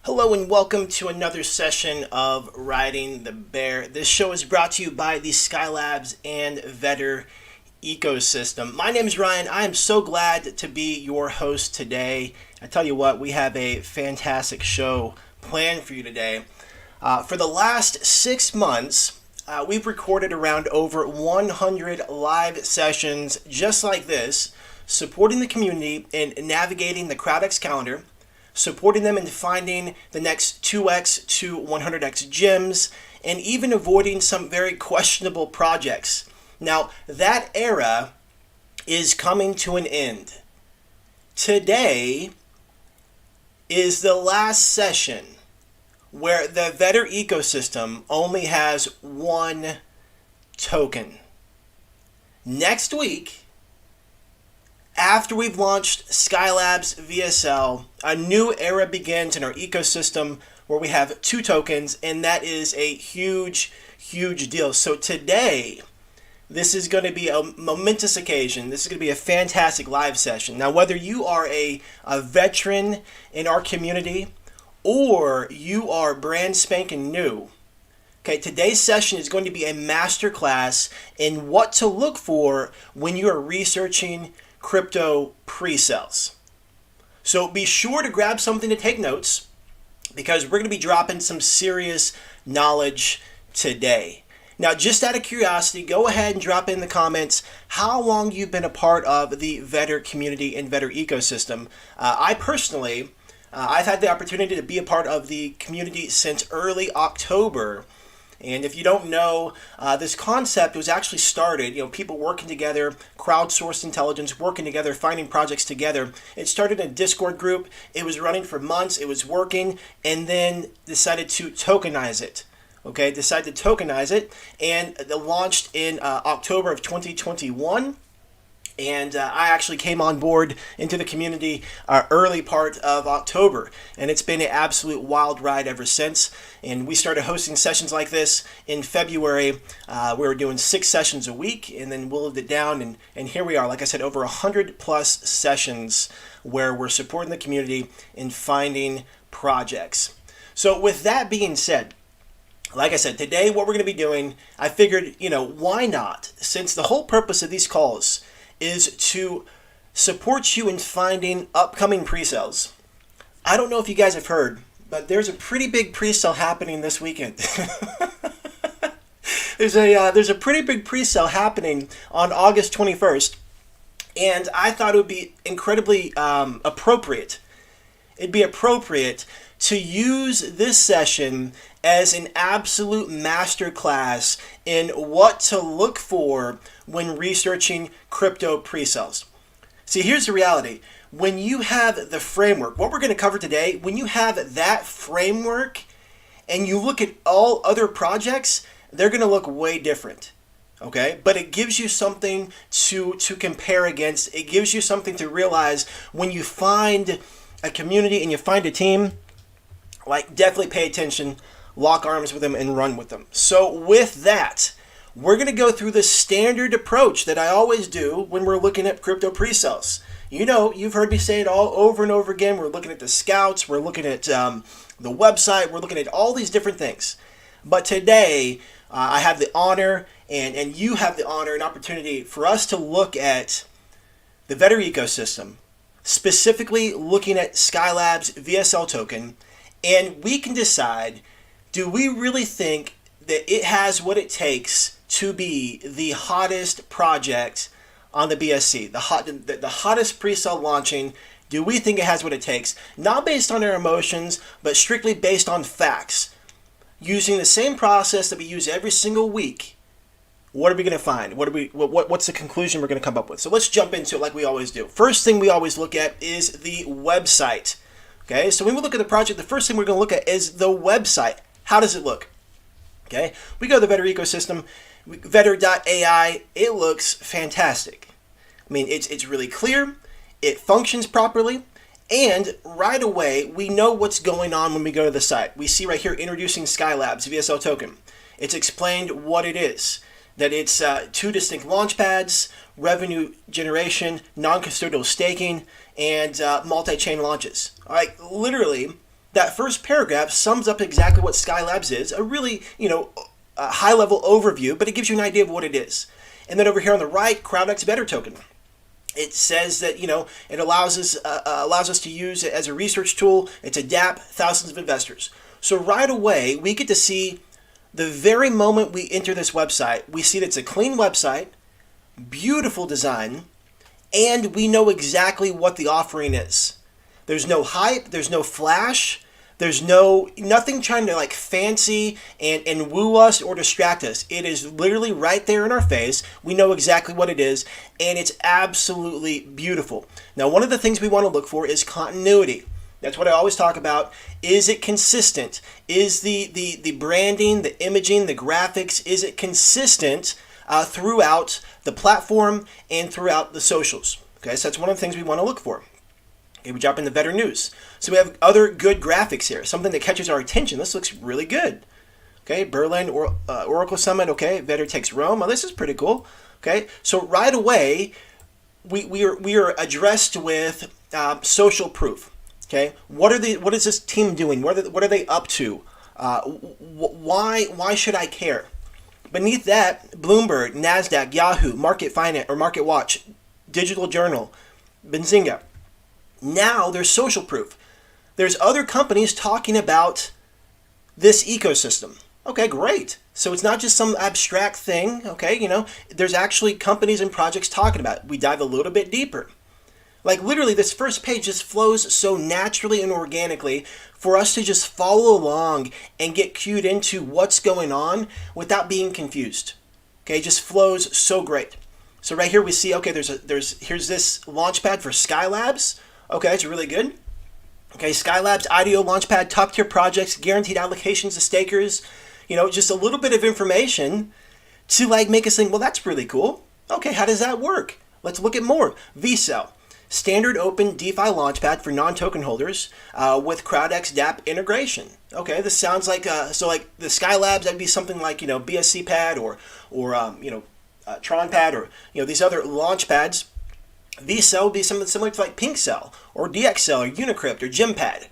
Hello and welcome to another session of Riding the Bear. This show is brought to you by the Skylabs and Vetter ecosystem. My name is Ryan. I am so glad to be your host today. I tell you what, we have a fantastic show planned for you today. For the last 6 months, we've recorded around over 100 live sessions just like this, supporting the community in navigating the CrowdX calendar, supporting them in finding the next 2x to 100x gems, and even avoiding some very questionable projects. Now, that era is coming to an end. Today is the last session where the Vetter ecosystem only has one token. Next week, after we've launched Skylabs VSL, a new era begins in our ecosystem where we have 2 tokens, and that is a huge deal. So today, this is going to be a momentous occasion. This is going to be a fantastic live session. Now, whether you are a veteran in our community or you are brand spanking new, okay, today's session is going to be a masterclass in what to look for when you are researching crypto pre-sales. So be sure to grab something to take notes because we're going to be dropping some serious knowledge today. Now, just out of curiosity, go ahead and drop in the comments how long you've been a part of the Vetter community and Vetter ecosystem. I personally, I've had the opportunity to be a part of the community since early October. And if you don't know, this concept was actually started, people working together, crowdsourced intelligence, working together, finding projects together. It started in a Discord group. It was running for months. It was working, and then decided to tokenize it. Okay, decided to tokenize it, and it launched in October of 2021. And I actually came on board into the community early part of October, and it's been an absolute wild ride ever since. And we started hosting sessions like this in February. We were doing 6 sessions a week, and then whittled it down, and here we are, like I said, over 100 plus sessions where we're supporting the community in finding projects. So with that being said, like I said, today what we're going to be doing, I figured, why not? Since the whole purpose of these calls is to support you in finding upcoming pre-sales. I don't know if you guys have heard, but there's a pretty big pre-sale happening this weekend. There's a pretty big pre-sale happening on August 21st, and I thought it would be incredibly appropriate. It'd be appropriate to use this session as an absolute masterclass in what to look for when researching crypto pre-sales. See, here's the reality. When you have the framework, what we're going to cover today, when you have that framework and you look at all other projects, they're going to look way different. Okay? But it gives you something to compare against. It gives you something to realize when you find a community and you find a team, definitely pay attention, lock arms with them, and run with them. So with that, we're going to go through the standard approach that I always do when we're looking at crypto pre-sales. You've heard me say it all over and over again. We're looking at the scouts. We're looking at the website. We're looking at all these different things. But today, I have the honor, and you have the honor and opportunity for us to look at the Vetter ecosystem, specifically looking at Skylabs VSL token, and we can decide, do we really think that it has what it takes to be the hottest project on the BSC, the hottest pre-sale launching? Do we think it has what it takes? Not based on our emotions, but strictly based on facts. Using the same process that we use every single week, what are we going to find? What's the conclusion we're going to come up with? So let's jump into it like we always do. First thing we always look at is the website. Okay, so when we look at the project, the first thing we're going to look at is the website. How does it look? Okay, we go to the Vetter ecosystem, Vetter.ai. It looks fantastic. I mean, it's really clear. It functions properly. And right away, we know what's going on when we go to the site. We see right here, introducing Skylabs VSL token. It's explained what it is. That it's 2 distinct launch pads, revenue generation, non-custodial staking, and multi-chain launches. All right, literally, that first paragraph sums up exactly what Skylabs is, a really, a high-level overview, but it gives you an idea of what it is. And then over here on the right, CrowdX Vetter token. It says that, it allows us to use it as a research tool. It's a DApp, thousands of investors. So right away, we get to see the very moment we enter this website, we see that it's a clean website, beautiful design, and we know exactly what the offering is. There's no hype, there's no flash, there's nothing trying to like fancy and woo us or distract us. It is literally right there in our face. We know exactly what it is, and it's absolutely beautiful. Now, one of the things we want to look for is continuity. That's what I always talk about. Is it consistent? Is the branding, the imaging, the graphics, is it consistent throughout the platform and throughout the socials? Okay, so that's one of the things we want to look for. Okay, we jump into Vetter News. So we have other good graphics here, something that catches our attention. This looks really good. Okay, Berlin Oracle Summit. Okay, Vetter takes Rome. Oh, this is pretty cool. Okay, so right away, we are addressed with social proof. Okay, what is this team doing? What are they up to? Why should I care? Beneath that, Bloomberg, Nasdaq, Yahoo, Market Finance or Market Watch, Digital Journal, Benzinga. Now there's social proof. There's other companies talking about this ecosystem. Okay, great. So it's not just some abstract thing. Okay, there's actually companies and projects talking about it. We dive a little bit deeper. Like literally this first page just flows so naturally and organically for us to just follow along and get cued into what's going on without being confused. Okay, it just flows so great. So right here we see, okay, here's this launchpad for Skylabs. Okay, that's really good. Okay, Skylabs, IDO Launchpad, top tier projects, guaranteed allocations to stakers. Just a little bit of information to like make us think, well, that's really cool. Okay, how does that work? Let's look at more. VSL, standard open DeFi Launchpad for non-token holders with CrowdX DApp integration. Okay, this sounds like, so like the Skylabs, that'd be something like, BSC pad or Tron pad or, these other launch pads. VSL would be something similar to like PinkCell or DXL or Unicrypt or Gympad.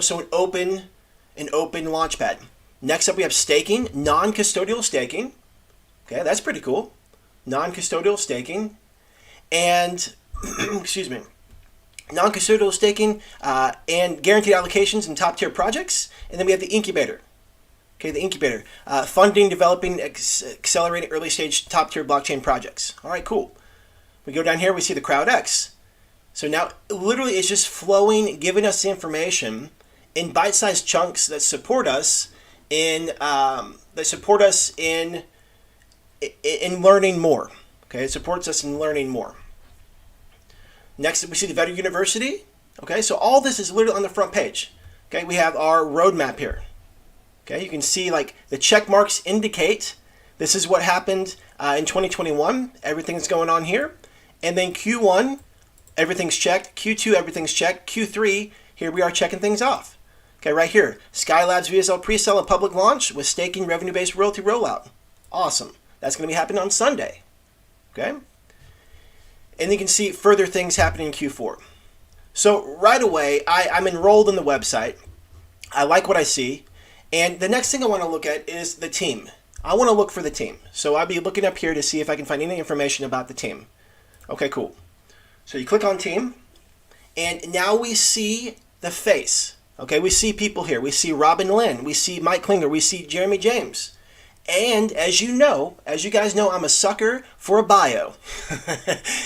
So an open launchpad. Next up we have staking, non-custodial staking. Okay, that's pretty cool. Non-custodial staking. And, excuse me, non-custodial staking and guaranteed allocations in top tier projects. And then we have the incubator. Okay, the incubator. Funding, developing, accelerating early stage top tier blockchain projects. All right, cool. We go down here, we see the CrowdX. So now, literally, it's just flowing, giving us the information in bite-sized chunks that support us in learning more. Okay, it supports us in learning more. Next, we see the Vetter University. Okay, so all this is literally on the front page. Okay, we have our roadmap here. Okay, you can see like the check marks indicate this is what happened in 2021. Everything's going on here. And then Q1, everything's checked. Q2, everything's checked. Q3, here we are checking things off. Okay, right here. Skylabs VSL Presale and public launch with staking revenue-based royalty rollout. Awesome. That's going to be happening on Sunday. Okay? And you can see further things happening in Q4. So right away, I'm enrolled in the website. I like what I see. And the next thing I want to look at is the team. I want to look for the team. So I'll be looking up here to see if I can find any information about the team. Okay, cool. So you click on team, and now we see the face. Okay, we see people here. We see Robin Lynn. We see Mike Klinger. We see Jeremy James. And as you guys know, I'm a sucker for a bio.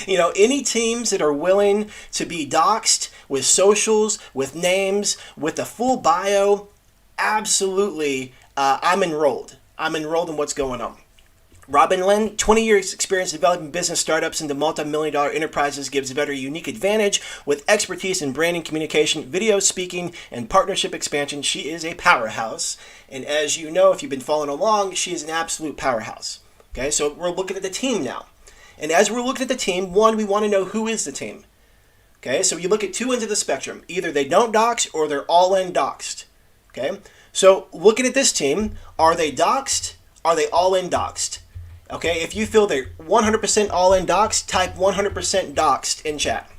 Any teams that are willing to be doxed with socials, with names, with a full bio, absolutely, I'm enrolled. I'm enrolled in what's going on. Robin Lynn, 20 years experience developing business startups into multi-million-dollar enterprises, gives Vetter a unique advantage with expertise in branding, communication, video, speaking, and partnership expansion. She is a powerhouse. And as you know, if you've been following along, she is an absolute powerhouse. Okay, so we're looking at the team now. And as we're looking at the team, one, we want to know who is the team. Okay, so you look at two ends of the spectrum. Either they don't dox or they're all in doxed. Okay, so looking at this team, are they doxed? Are they all in doxed? Okay, if you feel they're 100% all in doxed, type 100% doxed in chat.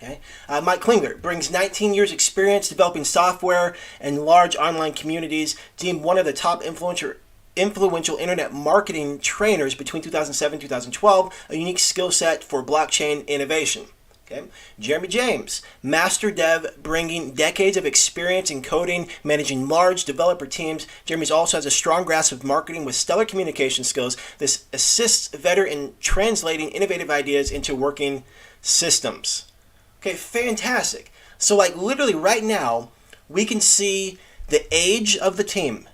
Okay. Mike Klingler brings 19 years experience developing software and large online communities, deemed one of the top influential internet marketing trainers between 2007 and 2012, a unique skill set for blockchain innovation. Okay. Jeremy James, master dev, bringing decades of experience in coding, managing large developer teams. Jeremy also has a strong grasp of marketing with stellar communication skills. This assists Vetter in translating innovative ideas into working systems. Okay, fantastic. So like literally right now, we can see the age of the team.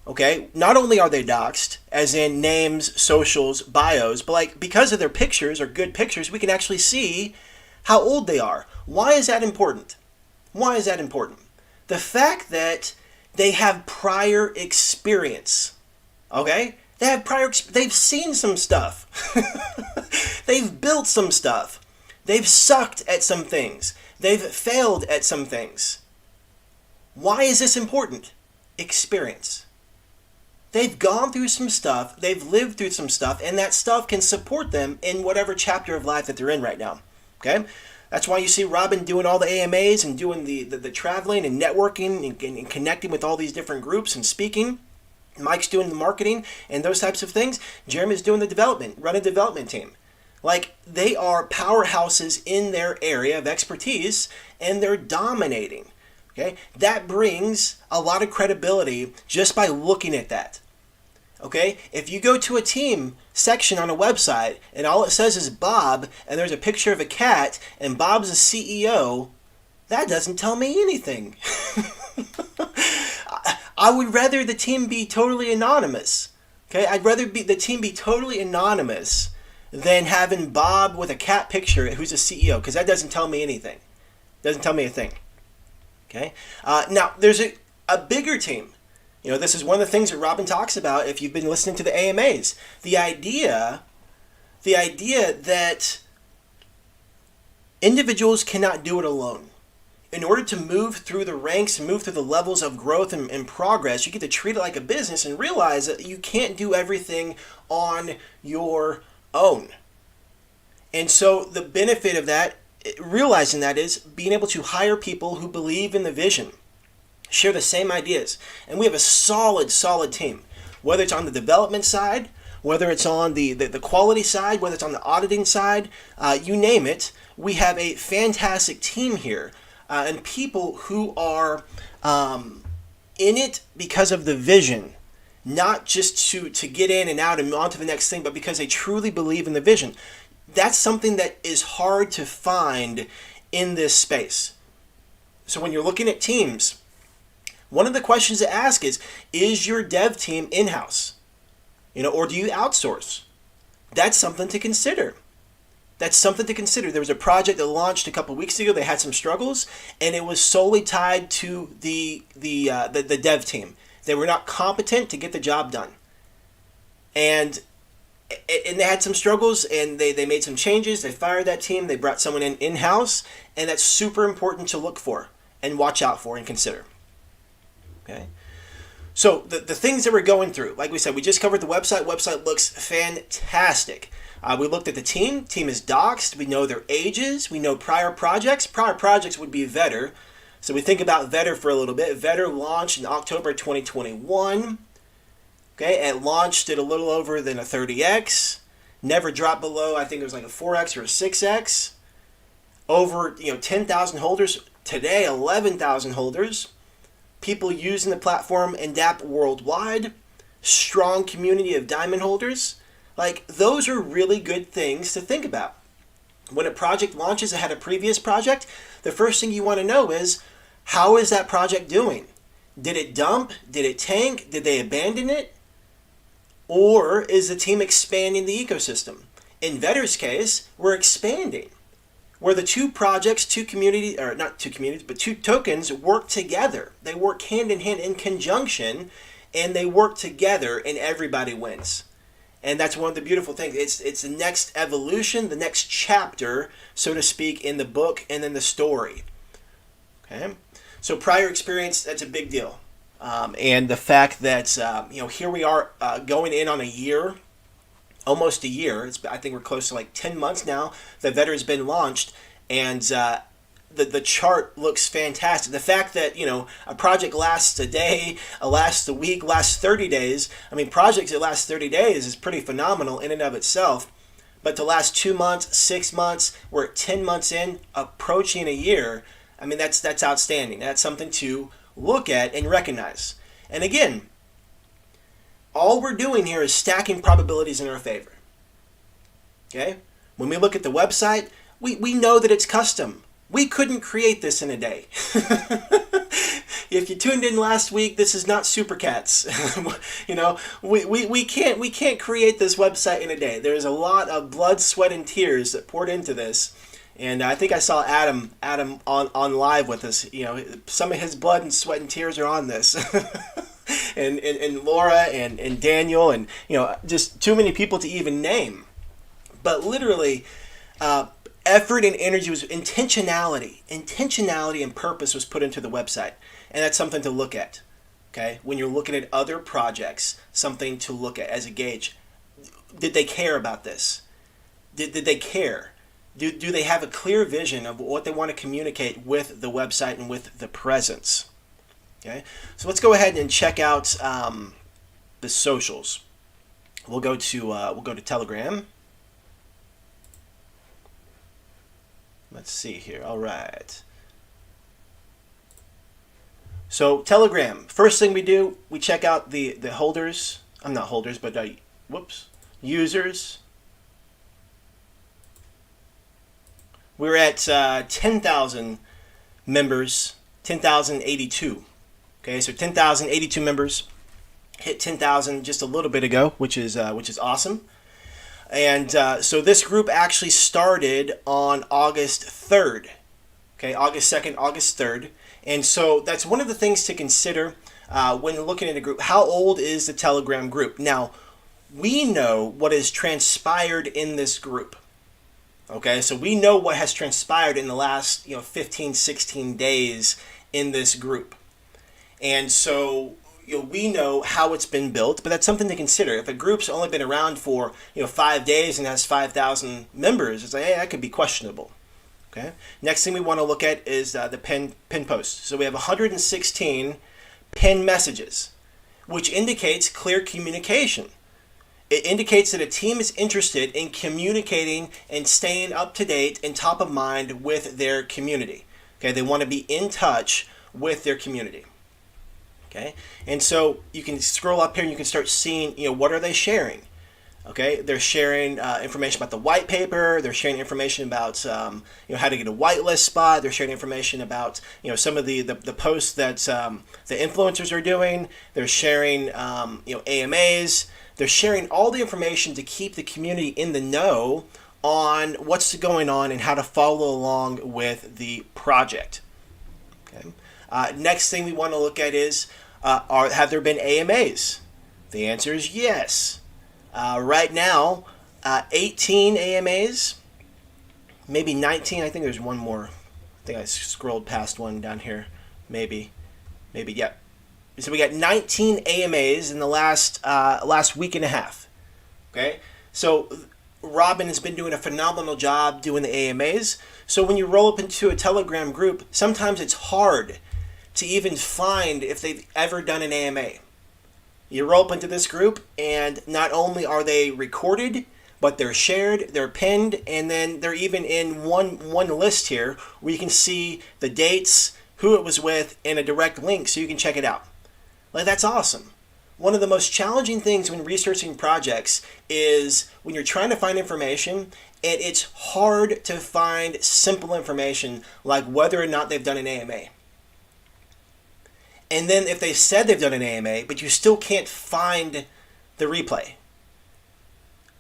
Okay, not only are they doxed, as in names, socials, bios, but like because of their pictures or good pictures, we can actually see how old they are. Why is that important? Why is that important? The fact that they have prior experience. Okay? They've seen some stuff. They've built some stuff. They've sucked at some things. They've failed at some things. Why is this important? Experience. They've gone through some stuff, they've lived through some stuff, and that stuff can support them in whatever chapter of life that they're in right now. Okay? That's why you see Robin doing all the AMAs and doing the traveling and networking and connecting with all these different groups and speaking. Mike's doing the marketing and those types of things. Jeremy's doing the development, run a development team. Like, they are powerhouses in their area of expertise, and they're dominating. Okay? That brings a lot of credibility just by looking at that. Okay? If you go to a team section on a website and all it says is Bob and there's a picture of a cat and Bob's a CEO, that doesn't tell me anything. I would rather the team be totally anonymous. Okay? I'd rather the team be totally anonymous than having Bob with a cat picture who's a CEO, because that doesn't tell me anything. Doesn't tell me a thing. Okay? Now, there's a bigger team. You know, this is one of the things that Robin talks about if you've been listening to the AMAs. The idea that individuals cannot do it alone. In order to move through the ranks and move through the levels of growth and progress, you get to treat it like a business and realize that you can't do everything on your own. And so the benefit of that, realizing that, is being able to hire people who believe in the vision, share the same ideas. And we have a solid team, whether it's on the development side, whether it's on the quality side, whether it's on the auditing side, you name it. We have a fantastic team here, and people who are in it because of the vision, not just to get in and out and on to the next thing, but because they truly believe in the vision. That's something that is hard to find in this space. So when you're looking at teams, one of the questions to ask is your dev team in-house? You know, or do you outsource? That's something to consider. That's something to consider. There was a project that launched a couple weeks ago. They had some struggles, and it was solely tied to the dev team. They were not competent to get the job done. And they had some struggles, and they made some changes. They fired that team. They brought someone in-house, and that's super important to look for and watch out for and consider. Okay? So the things that we're going through, like we said, we just covered the website. Website looks fantastic. We looked at the team. Team is doxed. We know their ages. We know prior projects. Prior projects would be Vetter. So we think about Vetter for a little bit. Vetter launched in October 2021. Okay, it launched at a little over than a 30x. Never dropped below, I think it was like a 4x or a 6x. Over 10,000 holders. Today, 11,000 holders. People using the platform and DApp worldwide. Strong community of diamond holders. Like, those are really good things to think about. When a project launches ahead of a previous project, the first thing you want to know is, how is that project doing? Did it dump? Did it tank? Did they abandon it? Or is the team expanding the ecosystem? In Vetter's case, we're expanding. Where the two projects, two tokens work together. They work hand in hand in conjunction, and they work together, and everybody wins. And that's one of the beautiful things. It's the next evolution, the next chapter, so to speak, in the book and in the story. Okay? So prior experience, that's a big deal. And the fact that, here we are going in on a year, almost a year. I think we're close to like 10 months now that Vetter has been launched. and the chart looks fantastic. The fact that, you know, a project lasts a day, lasts a week, lasts 30 days. I mean, projects that last 30 days is pretty phenomenal in and of itself. But to last 2 months, 6 months, we're 10 months in, approaching a year. I mean, that's outstanding. That's something to look at and recognize. And again, all we're doing here is stacking probabilities in our favor. Okay? When we look at the website, we know that it's custom. We couldn't create this in a day. If you tuned in last week, this is not Super Cats. You know, we can't create this website in a day. There's a lot of blood, sweat, and tears that poured into this. And I think I saw Adam on live with us. You know, some of his blood and sweat and tears are on this. and Laura and Daniel, and, you know, just too many people to even name. But literally, effort and energy was intentionality and purpose was put into the website, and that's something to look at. Okay, when you're looking at other projects, something to look at as a gauge. Did they care about this? Did they care? Do they have a clear vision of what they want to communicate with the website and with the presence? Okay, so let's go ahead and check out the socials. We'll go to Telegram. Let's see here. All right. So Telegram. First thing we do, we check out the holders. I'm not holders, but users. We're at 10,000 members. 10,082. Okay, so 10,082 members. Hit 10,000 just a little bit ago, which is awesome. And so this group actually started on August 3rd. Okay, August 2nd, August 3rd. And so that's one of the things to consider when looking at a group. How old is the Telegram group? Now, we know what has transpired in this group. Okay, so we know what has transpired in the last 15, 16 days in this group. And so we know how it's been built, but that's something to consider. If a group's only been around for 5 days and has 5,000 members, it's like, hey, that could be questionable. Okay. Next thing we want to look at is the pin posts. So we have 116 pin messages, which indicates clear communication. It indicates that a team is interested in communicating and staying up to date and top of mind with their community. Okay, they want to be in touch with their community. Okay, and so you can scroll up here and you can start seeing, what are they sharing? Okay, they're sharing information about the white paper. They're sharing information about how to get a whitelist spot. They're sharing information about some of the posts that the influencers are doing. They're sharing AMAs. They're sharing all the information to keep the community in the know on what's going on and how to follow along with the project. Okay. Next thing we want to look at is have there been AMAs? The answer is yes. Right now, 18 AMAs, maybe 19. I think there's one more. I think I scrolled past one down here. Maybe, yeah. So we got 19 AMAs in the last week and a half. Okay, so Robin has been doing a phenomenal job doing the AMAs. So when you roll up into a Telegram group, sometimes it's hard to even find if they've ever done an AMA. You roll up into this group, and not only are they recorded, but they're shared, they're pinned, and then they're even in one list here where you can see the dates, who it was with, and a direct link so you can check it out. Like, that's awesome. One of the most challenging things when researching projects is when you're trying to find information, and it's hard to find simple information like whether or not they've done an AMA. And then if they said they've done an AMA, but you still can't find the replay.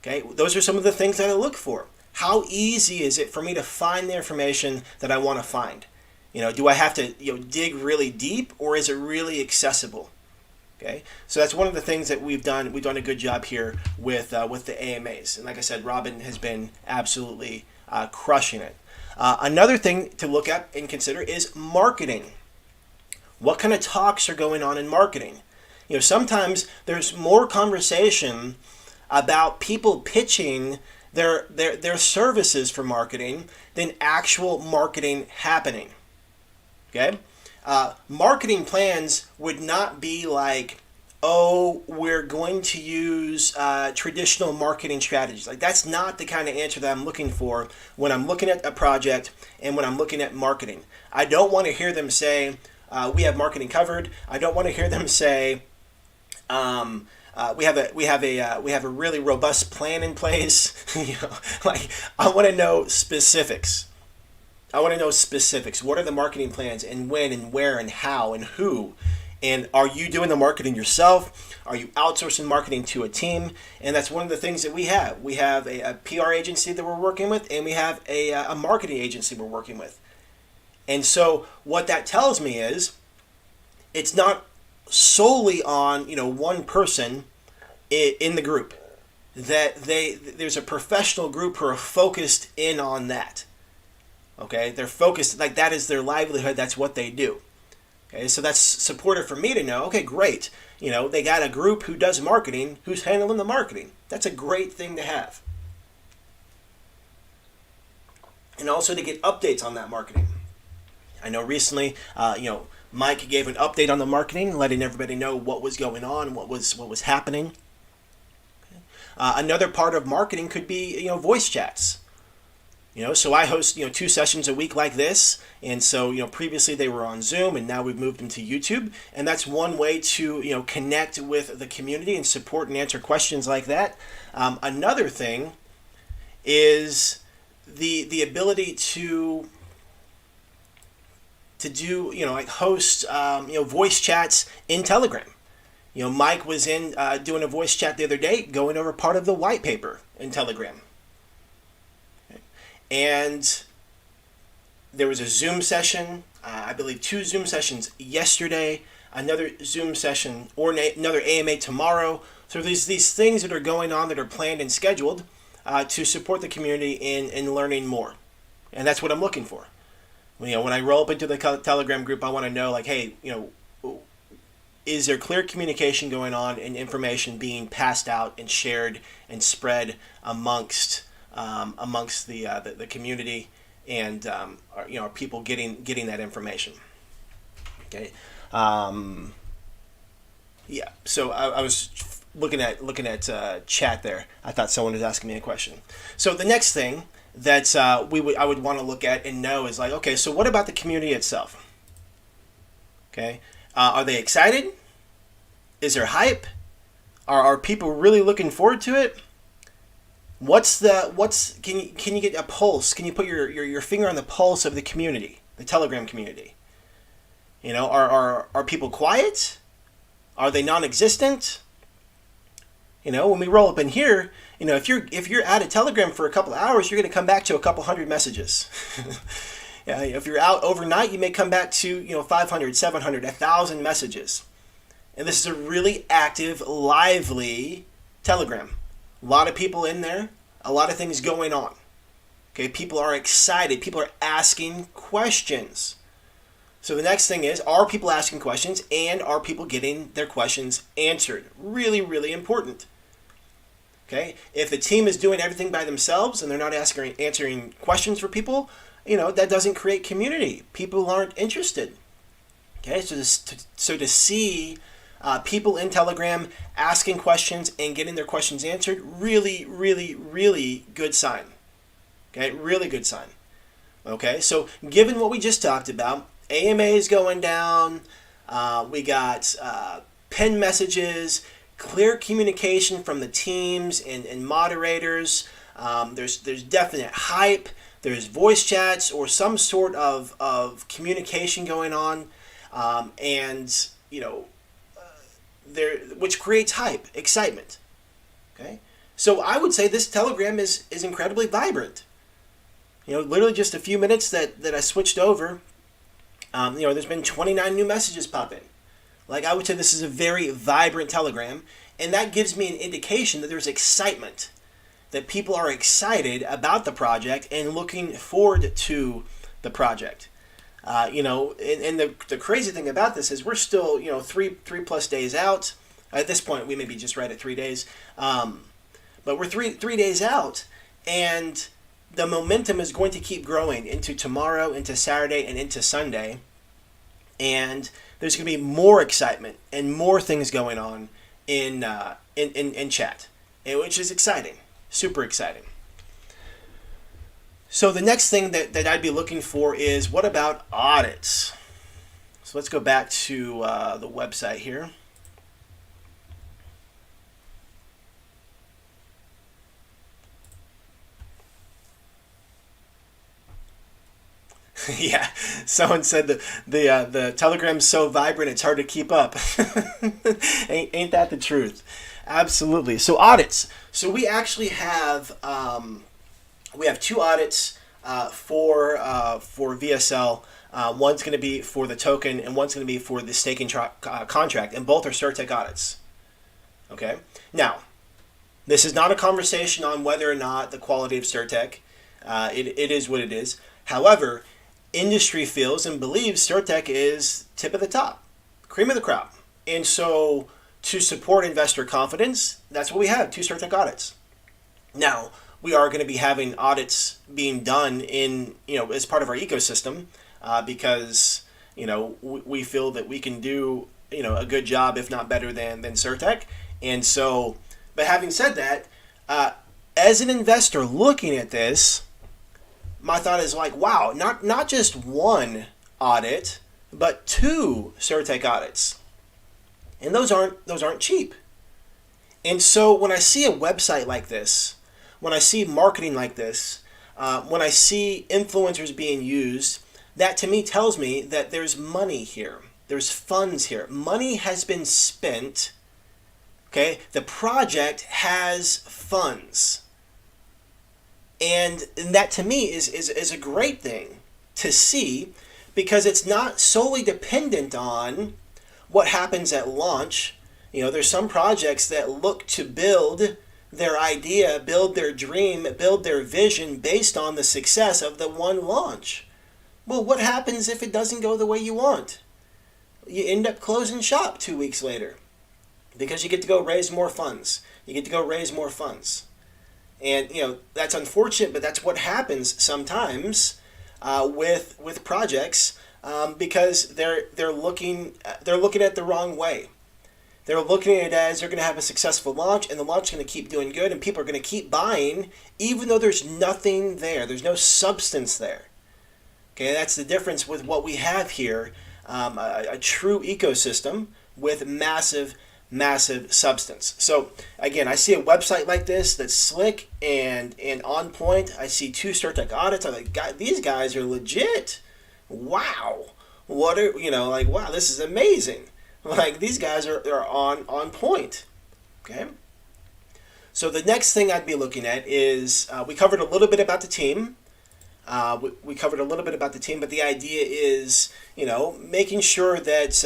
Okay, those are some of the things that I look for. How easy is it for me to find the information that I want to find? Do I have to dig really deep, or is it really accessible? Okay, so that's one of the things that we've done. We've done a good job here with the AMAs, and like I said, Robin has been absolutely crushing it. Another thing to look at and consider is marketing. What kind of talks are going on in marketing? Sometimes there's more conversation about people pitching their services for marketing than actual marketing happening. Okay? Marketing plans would not be like, oh, we're going to use traditional marketing strategies. Like, that's not the kind of answer that I'm looking for when I'm looking at a project and when I'm looking at marketing. I don't want to hear them say, we have marketing covered. I don't want to hear them say, we have a really robust plan in place. Like, I want to know specifics. I want to know specifics. What are the marketing plans, and when and where and how and who? And are you doing the marketing yourself? Are you outsourcing marketing to a team? And that's one of the things that we have. We have a PR agency that we're working with, and we have a marketing agency we're working with. And so what that tells me is it's not solely on one person in the group. That there's a professional group who are focused in on that. Okay, they're focused, like that is their livelihood. That's what they do. Okay, so that's supportive for me to know, okay, great. They got a group who does marketing, who's handling the marketing. That's a great thing to have. And also to get updates on that marketing. I know recently, Mike gave an update on the marketing, letting everybody know what was going on, what was happening. Okay. Another part of marketing could be, voice chats. So I host, 2 sessions a week like this. And so, previously they were on Zoom, and now we've moved them to YouTube. And that's one way to, connect with the community and support and answer questions like that. Another thing is the ability to do, like host, voice chats in Telegram. Mike was in doing a voice chat the other day, going over part of the white paper in Telegram. And there was a Zoom session, I believe 2 Zoom sessions yesterday, another Zoom session or another AMA tomorrow. So there's these things that are going on that are planned and scheduled to support the community in learning more. And that's what I'm looking for. When I roll up into the Telegram group, I want to know, like, hey, is there clear communication going on and information being passed out and shared and spread amongst the community, and are people getting that information? Okay, yeah. So I was looking at chat there. I thought someone was asking me a question. So the next thing that I would want to look at and know is, like, okay, so what about the community itself? Okay, are they excited? Is there hype? Are people really looking forward to it? Can you get a pulse? Can you put your finger on the pulse of the community, the Telegram community? Are people quiet? Are they non-existent? When we roll up in here, if you're out of Telegram for a couple of hours, you're going to come back to a couple hundred messages. Yeah, if you're out overnight, you may come back to 500, 700, 1,000 messages. And this is a really active, lively Telegram. A lot of people in there, a lot of things going on. Okay, people are excited. People are asking questions. So the next thing is, are people asking questions, and are people getting their questions answered? Really, really important. Okay, if the team is doing everything by themselves and they're not answering questions for people, that doesn't create community. People aren't interested. Okay, so to see people in Telegram asking questions and getting their questions answered, really, really, really good sign. Okay, really good sign. Okay, so given what we just talked about, AMA is going down. We got pen messages, clear communication from the teams and moderators. There's definite hype. There's voice chats or some sort of communication going on, which creates hype, excitement. Okay, so I would say this Telegram is incredibly vibrant. Literally just a few minutes that I switched over, there's been 29 new messages pop in. Like, I would say this is a very vibrant Telegram, and that gives me an indication that there's excitement, that people are excited about the project and looking forward to the project. And the crazy thing about this is we're still, 3+ days out. At this point, we may be just right at 3 days. But we're three days out, And the momentum is going to keep growing into tomorrow, into Saturday, and into Sunday. And there's going to be more excitement and more things going on in chat, which is exciting, super exciting. So the next thing that I'd be looking for is, what about audits? So let's go back to the website here. Yeah, someone said that the Telegram's so vibrant it's hard to keep up. Ain't that the truth? Absolutely. So audits. So we actually have two audits for VSL. One's going to be for the token, and one's going to be for the staking contract, and both are CertTech audits. Okay. Now, this is not a conversation on whether or not the quality of CertTech. It is what it is. However, industry feels and believes CertTech is tip of the top, cream of the crop. And so to support investor confidence, that's what we have, 2 CertTech audits. Now, we are going to be having audits being done in, as part of our ecosystem because, we feel that we can do, a good job, if not better than CertTech. And so, but having said that, as an investor looking at this, my thought is like, wow, not just one audit, but 2 CertTech audits. And those aren't cheap. And so when I see a website like this, when I see marketing like this, when I see influencers being used, that to me tells me that there's money here. There's funds here. Money has been spent. Okay? The project has funds. And that to me is a great thing to see, because it's not solely dependent on what happens at launch. There's some projects that look to build their idea, build their dream, build their vision based on the success of the one launch. Well, what happens if it doesn't go the way you want? You end up closing shop 2 weeks later because you get to go raise more funds. And that's unfortunate, but that's what happens sometimes with projects because they're looking at the wrong way. They're looking at it as they're going to have a successful launch, and the launch is going to keep doing good, and people are going to keep buying, even though there's nothing there. There's no substance there. Okay, that's the difference with what we have here, a true ecosystem with massive substance. So again, I see a website like this that's slick and on point. I see 2 CertTech audits. I'm like, God, these guys are legit. Wow. Wow, this is amazing. Like, these guys are on point. Okay. So the next thing I'd be looking at is we covered a little bit about the team. We covered a little bit about the team, but the idea is, making sure that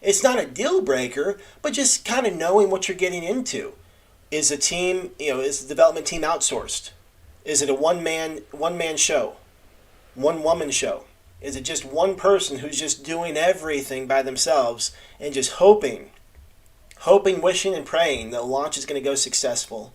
it's not a deal breaker, but just kind of knowing what you're getting into. Is the team, is the development team outsourced? Is it a one-man show? One-woman show? Is it just one person who's just doing everything by themselves and just hoping, wishing, and praying that the launch is going to go successful?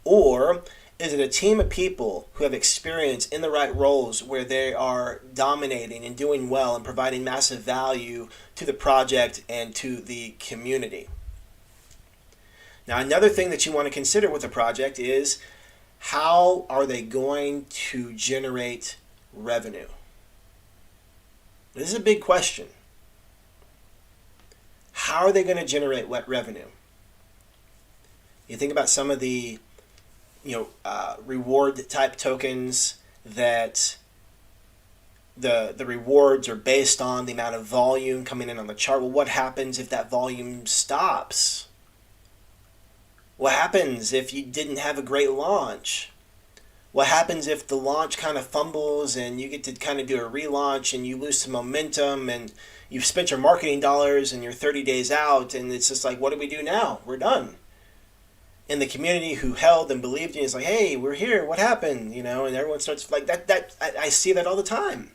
Or is it a team of people who have experience in the right roles where they are dominating and doing well and providing massive value to the project and to the community? Now, another thing that you want to consider with a project is, how are they going to generate revenue? This is a big question. How are they going to generate revenue? You think about some of the reward type tokens that the rewards are based on the amount of volume coming in on the chart. Well, what happens if that volume stops? What happens if you didn't have a great launch? What happens if the launch kind of fumbles and you get to kind of do a relaunch and you lose some momentum and you've spent your marketing dollars and you're 30 days out, and it's just like, what do we do now? We're done. And the community who held and believed in you is like, hey, we're here. What happened? And everyone starts like that. I see that all the time.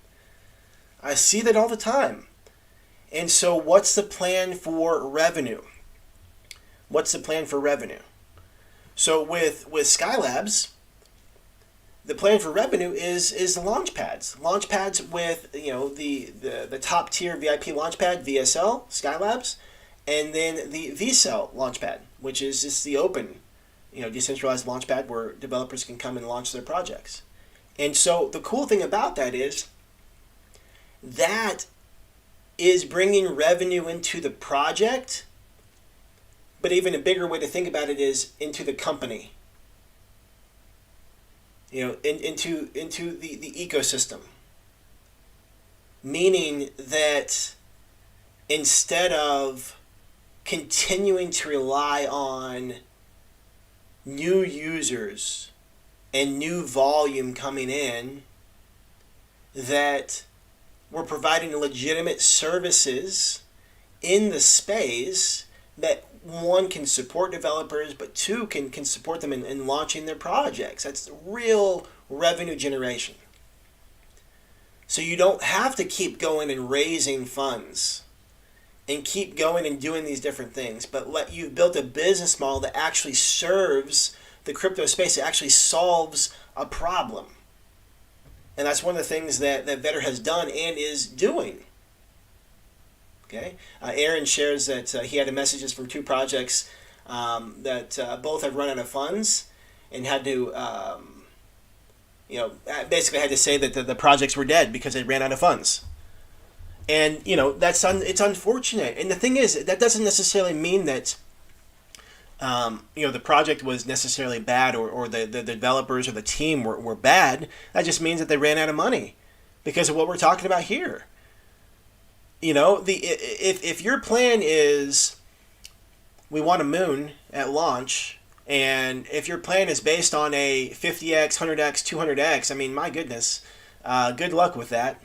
And so what's the plan for revenue? So with Skylabs, the plan for revenue is the launch pads. Launch pads with the top tier VIP launch pad, VSL, Skylabs, and then the VSL launch pad, which is just the open, decentralized launch pad where developers can come and launch their projects. And so the cool thing about that is bringing revenue into the project, but even a bigger way to think about it is into the company. Into the ecosystem. Meaning that instead of continuing to rely on new users and new volume coming in, that we're providing legitimate services in the space that one can support developers, but two can support them in launching their projects. That's real revenue generation. So you don't have to keep going and raising funds and keep going and doing these different things, but you've built a business model that actually serves the crypto space. It actually solves a problem. And that's one of the things that Vetter has done and is doing. Okay, Aaron shares that he had messages from two projects that both have run out of funds and had to, basically had to say that the projects were dead because they ran out of funds. And it's unfortunate. And the thing is, that doesn't necessarily mean that the project was necessarily bad or the developers or the team were bad. That just means that they ran out of money because of what we're talking about here. If your plan is we want a moon at launch, and if your plan is based on a 50x, 100x, 200x, I mean, my goodness, good luck with that.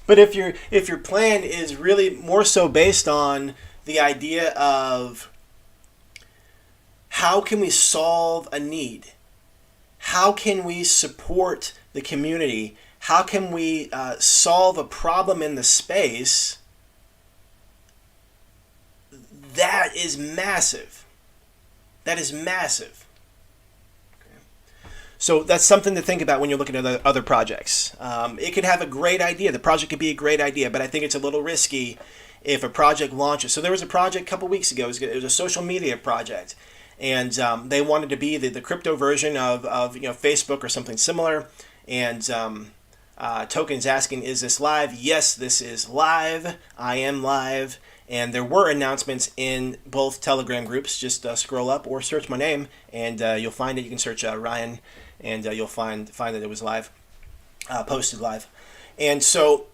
But if your plan is really more so based on the idea of how can we solve a need, how can we support the community, how can we solve a problem in the space, that is massive. That is massive. Okay. So that's something to think about when you're looking at other projects. It could have a great idea. The project could be a great idea, but I think it's a little risky if a project launches. So there was a project a couple weeks ago. It was a social media project. And they wanted to be the crypto version of Facebook or something similar. And Token's asking, is this live? Yes, this is live. I am live. And there were announcements in both Telegram groups. Just scroll up or search my name, and you'll find it. You can search Ryan, and you'll find that it was live, posted live. And so,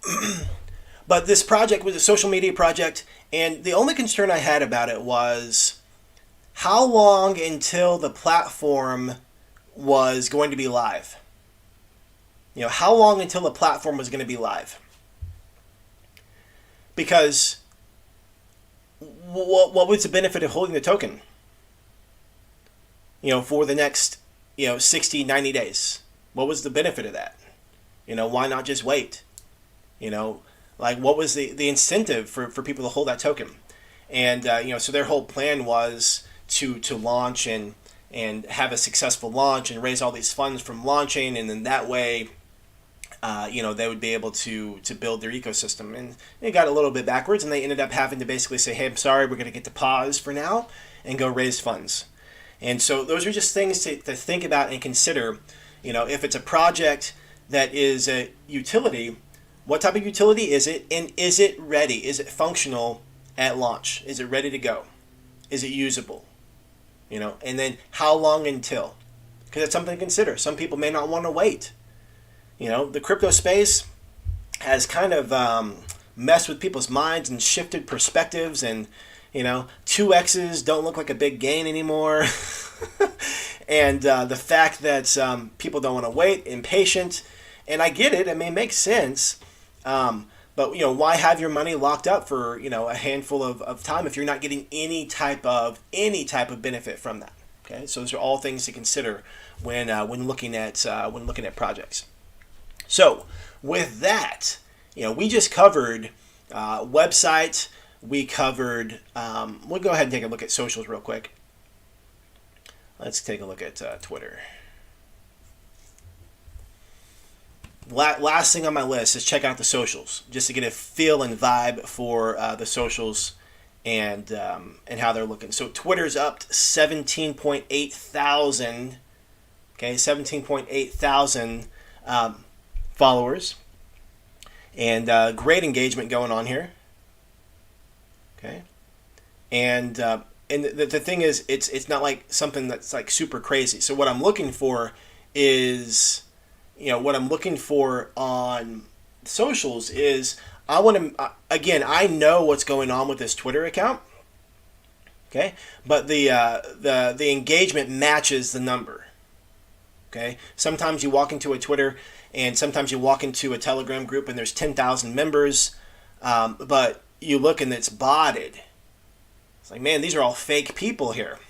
but this project was a social media project, and the only concern I had about it was how long until the platform was going to be live. How long until the platform was going to be live? Because what was the benefit of holding the token? For the next, 60, 90 days. What was the benefit of that? Why not just wait? What was the incentive for people to hold that token? And, so their whole plan was to launch and have a successful launch and raise all these funds from launching, and then that way they would be able to build their ecosystem. And it got a little bit backwards, and they ended up having to basically say, hey, I'm sorry, we're going to get to pause for now and go raise funds. And so those are just things to think about and consider. If it's a project that is a utility, what type of utility is it? And is it ready? Is it functional at launch? Is it ready to go? Is it usable? And then how long until? Because that's something to consider. Some people may not want to wait. The crypto space has kind of messed with people's minds and shifted perspectives, and 2X's don't look like a big gain anymore. And the fact that people don't want to wait, impatient, and I get it. I mean, it makes sense. But why have your money locked up for a handful of time if you're not getting any type of benefit from that? Okay, so those are all things to consider when looking at projects. So with that, we just covered website. We covered. We'll go ahead and take a look at socials real quick. Let's take a look at Twitter. last thing on my list is check out the socials, just to get a feel and vibe for the socials and how they're looking. So Twitter's up to 17.8 thousand. Okay, 17.8 thousand followers, and great engagement going on here. Okay, and the thing is, it's not like something that's like super crazy. So what I'm looking for is, what I'm looking for on socials is, I want to, again, I know what's going on with this Twitter account. Okay, but the engagement matches the number. Okay, sometimes you walk into a Twitter, and sometimes you walk into a Telegram group and there's 10,000 members, but you look and it's botted. It's like, man, these are all fake people here.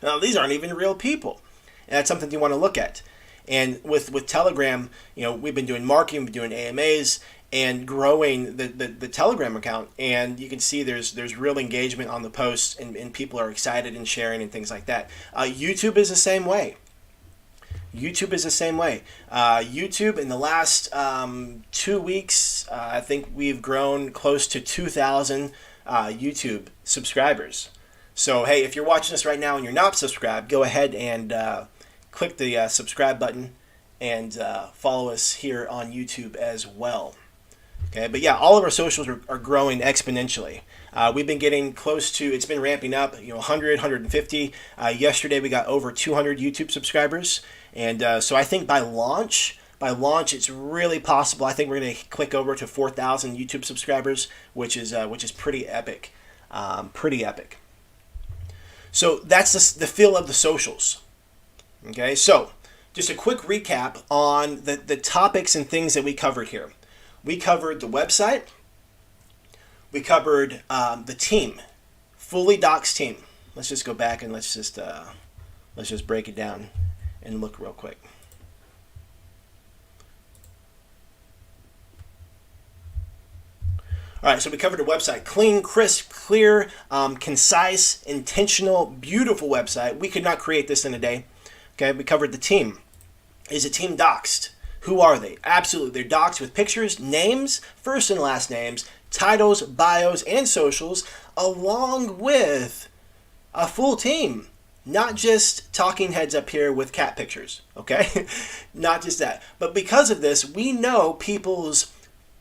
No, these aren't even real people. And that's something you want to look at. And with Telegram, we've been doing marketing, we've been doing AMAs, and growing the Telegram account. And you can see there's real engagement on the posts, and people are excited and sharing and things like that. YouTube is the same way. YouTube in the last 2 weeks, I think we've grown close to 2,000 YouTube subscribers. So hey, if you're watching this right now and you're not subscribed, go ahead and click the subscribe button and follow us here on YouTube as well. Okay, but yeah, all of our socials are growing exponentially. We've been getting close to, it's been ramping up, 100, 150. Yesterday we got over 200 YouTube subscribers. And so I think by launch, it's really possible. I think we're going to click over to 4,000 YouTube subscribers, which is pretty epic. So that's the feel of the socials. Okay, so just a quick recap on the topics and things that we covered here. We covered the website. We covered the team, fully doxed team. Let's just go back and let's just break it down and look real quick. All right, so we covered the website. Clean, crisp, clear, concise, intentional, beautiful website. We could not create this in a day. Okay, we covered the team. Is a team doxed? Who are they? Absolutely, they're doxed with pictures, names, first and last names, titles, bios, and socials, along with a full team. Not just talking heads up here with cat pictures, okay? Not just that. But because of this, we know people's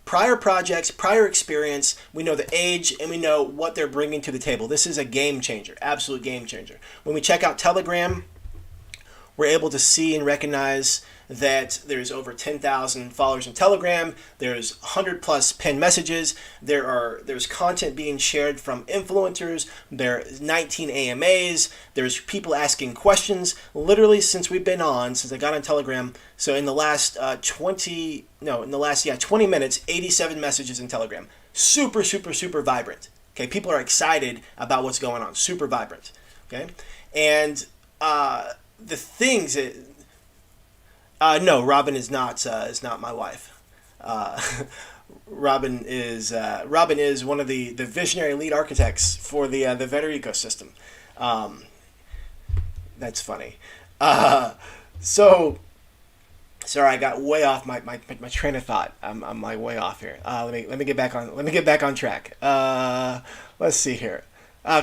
prior projects, prior experience, we know the age, and we know what they're bringing to the table. This is a game changer, absolute game changer. When we check out Telegram, we're able to see and recognize that there's over 10,000 followers in Telegram. There's 100 plus pinned messages. There's content being shared from influencers. There's 19 AMAs. There's people asking questions. Literally since I got on Telegram. So in the last 20 minutes, 87 messages in Telegram. Super, super, super vibrant. Okay, people are excited about what's going on. Super vibrant. Okay, and the things that. No, Robin is not my wife. Robin is one of the visionary lead architects for the Vetter ecosystem. That's funny. So sorry, I got way off my train of thought. I'm like way off here. Let me get back on track. Let's see here.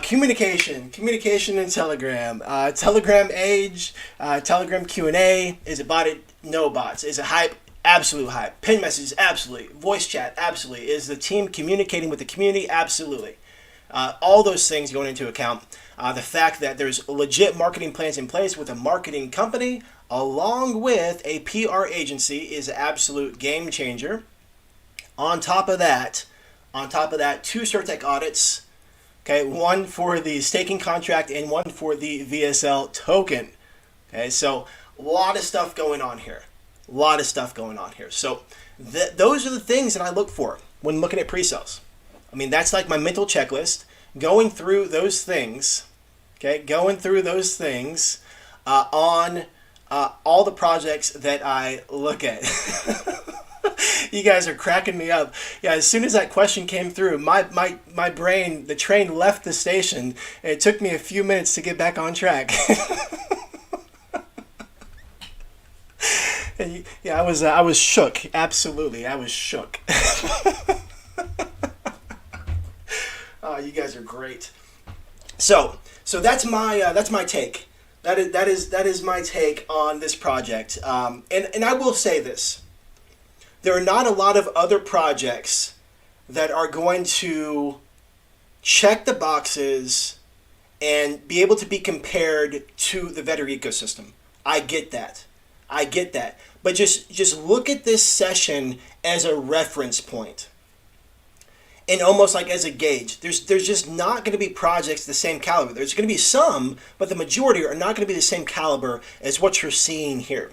Communication in Telegram, Telegram age, Telegram Q&A. Is it botted? No bots. Is it hype? Absolute hype. Pin messages? Absolutely. Voice chat? Absolutely. Is the team communicating with the community? Absolutely. All those things going into account. The fact that there's legit marketing plans in place with a marketing company along with a PR agency is an absolute game changer. On top of that, 2 Certec audits. Okay, one for the staking contract and one for the VSL token. Okay, so a lot of stuff going on here. So those are the things that I look for when looking at pre-sales. I mean, that's like my mental checklist. Going through those things. Okay, on all the projects that I look at. You guys are cracking me up. Yeah, as soon as that question came through, my brain, the train left the station. It took me a few minutes to get back on track. Yeah, I was shook. Absolutely, I was shook. Oh, you guys are great. So that's my take. That is my take on this project. And I will say this: there are not a lot of other projects that are going to check the boxes and be able to be compared to the Vetter ecosystem. I get that. I get that. But just look at this session as a reference point and almost like as a gauge. There's just not going to be projects the same caliber. There's going to be some, but the majority are not going to be the same caliber as what you're seeing here.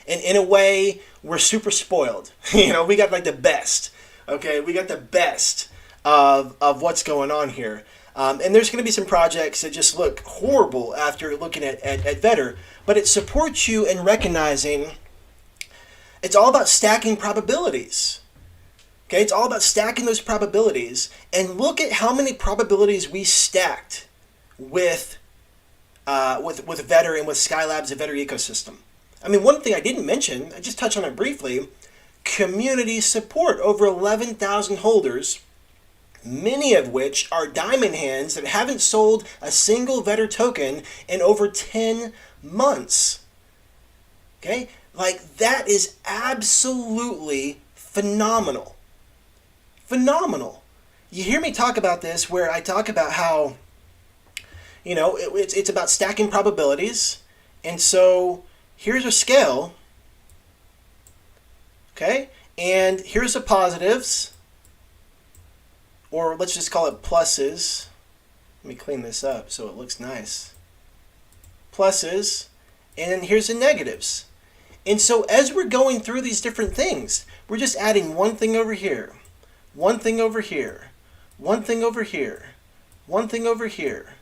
And in a way, we're super spoiled. We got like the best. Okay, we got the best of what's going on here. And there's going to be some projects that just look horrible after looking at Vetter, but it supports you in recognizing it's all about stacking probabilities. Okay, it's all about stacking those probabilities, and look at how many probabilities we stacked with Vetter and with Skylabs, the Vetter ecosystem. I mean, one thing I didn't mention, I just touched on it briefly, community support. Over 11,000 holders, many of which are diamond hands that haven't sold a single Vetter token in over 10 months. Okay, like that is absolutely phenomenal. Phenomenal. You hear me talk about this where I talk about how, it's about stacking probabilities. And so here's a scale. Okay. And here's the positives, or let's just call it pluses. Let me clean this up so it looks nice. Pluses. And then here's the negatives. And so as we're going through these different things, we're just adding one thing over here. One thing over here, one thing over here, one thing over here,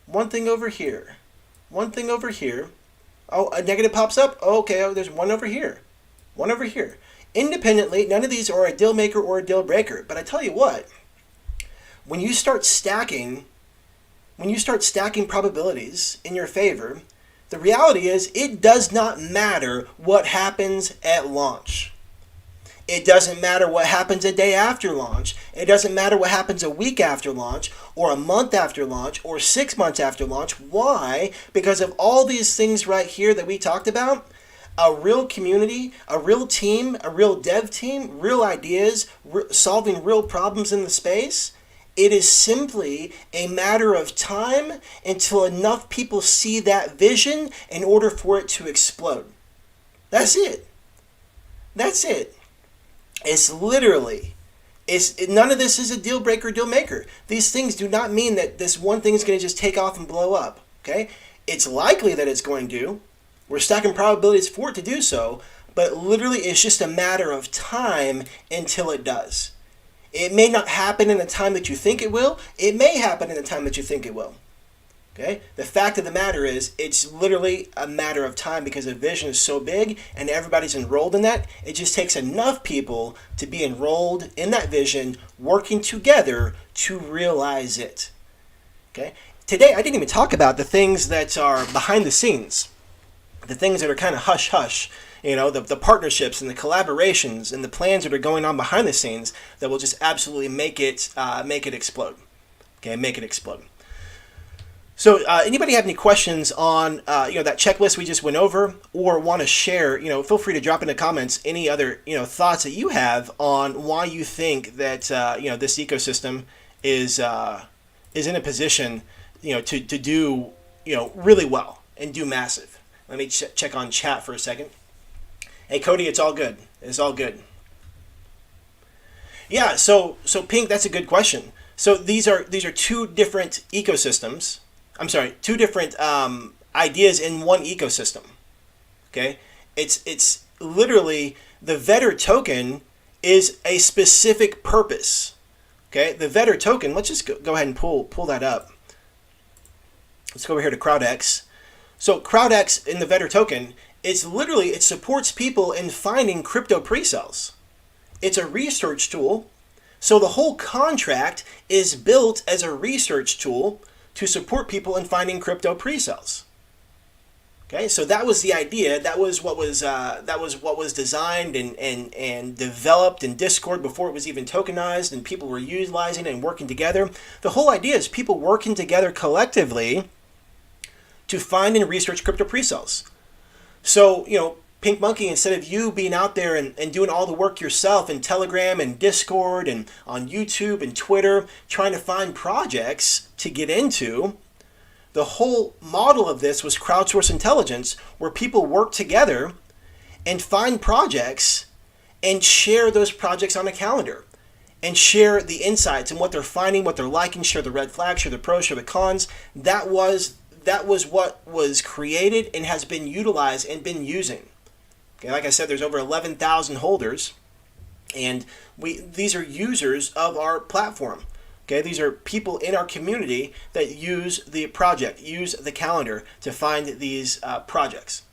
one thing over here, one thing over here. Oh, a negative pops up. Oh, okay, there's one over here, one over here. Independently, none of these are a deal maker or a deal breaker. But I tell you what, when you start stacking probabilities in your favor, the reality is it does not matter what happens at launch. It doesn't matter what happens a day after launch. It doesn't matter what happens a week after launch, or a month after launch, or 6 months after launch. Why? Because of all these things right here that we talked about. A real community, a real team, a real dev team, real ideas, solving real problems in the space. It is simply a matter of time until enough people see that vision in order for it to explode. That's it. That's it. None of this is a deal breaker, deal maker. These things do not mean that this one thing is going to just take off and blow up. Okay, it's likely that it's going to. We're stacking probabilities for it to do so, but literally it's just a matter of time until it does. It may not happen in the time that you think it will. It may happen in the time that you think it will. Okay? The fact of the matter is, it's literally a matter of time because the vision is so big and everybody's enrolled in that. It just takes enough people to be enrolled in that vision, working together to realize it. Okay? Today, I didn't even talk about the things that are behind the scenes, the things that are kind of hush-hush, the partnerships and the collaborations and the plans that are going on behind the scenes that will just absolutely make it explode. Okay? Make it explode. So anybody have any questions on that checklist we just went over, or want to share, feel free to drop in the comments any other thoughts that you have on why you think that this ecosystem is in a position to do really well and do massive. Let me check on chat for a second. Hey Cody, it's all good. It's all good. Yeah, so Pink, that's a good question. So these are two different ecosystems. I'm sorry, two different ideas in one ecosystem. Okay, it's literally the Vetter token is a specific purpose. Okay, the Vetter token. Let's just go ahead and pull that up. Let's go over here to CrowdX. So CrowdX in the Vetter token, it supports people in finding crypto pre-sales. It's a research tool. So the whole contract is built as a research tool to support people in finding crypto pre-sales. Okay, so that was the idea. That was what was designed and developed in Discord before it was even tokenized, and people were utilizing it and working together. The whole idea is people working together collectively to find and research crypto pre-sales. So, Pink Monkey, instead of you being out there and doing all the work yourself in Telegram and Discord and on YouTube and Twitter, trying to find projects to get into, the whole model of this was crowdsource intelligence, where people work together and find projects and share those projects on a calendar and share the insights and what they're finding, what they're liking, share the red flags, share the pros, share the cons. That was what was created and has been utilized and been using. Okay, like I said, there's over 11,000 holders, and these are users of our platform. Okay, these are people in our community that use the project, use the calendar to find these projects.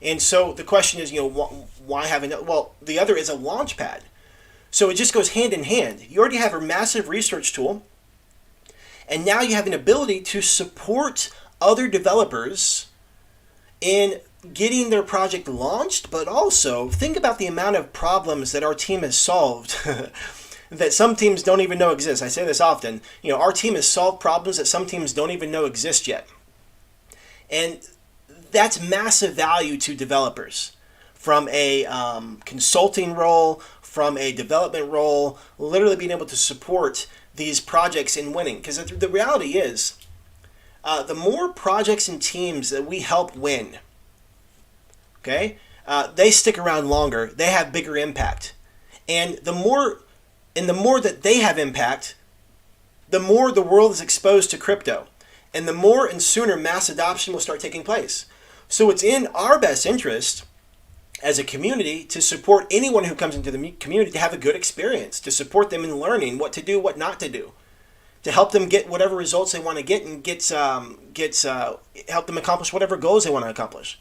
And so the question is, why have another? Well, the other is a launch pad. So it just goes hand in hand. You already have a massive research tool, and now you have an ability to support other developers in getting their project launched, but also think about the amount of problems that our team has solved that some teams don't even know exist. I say this often. Our team has solved problems that some teams don't even know exist yet. And that's massive value to developers. From a consulting role, from a development role, literally being able to support these projects in winning. Because the reality is, the more projects and teams that we help win, okay, they stick around longer. They have bigger impact, and the more that they have impact, the more the world is exposed to crypto, and the more and sooner mass adoption will start taking place. So it's in our best interest as a community to support anyone who comes into the community to have a good experience, to support them in learning what to do, what not to do, to help them get whatever results they want to get and help them accomplish whatever goals they want to accomplish.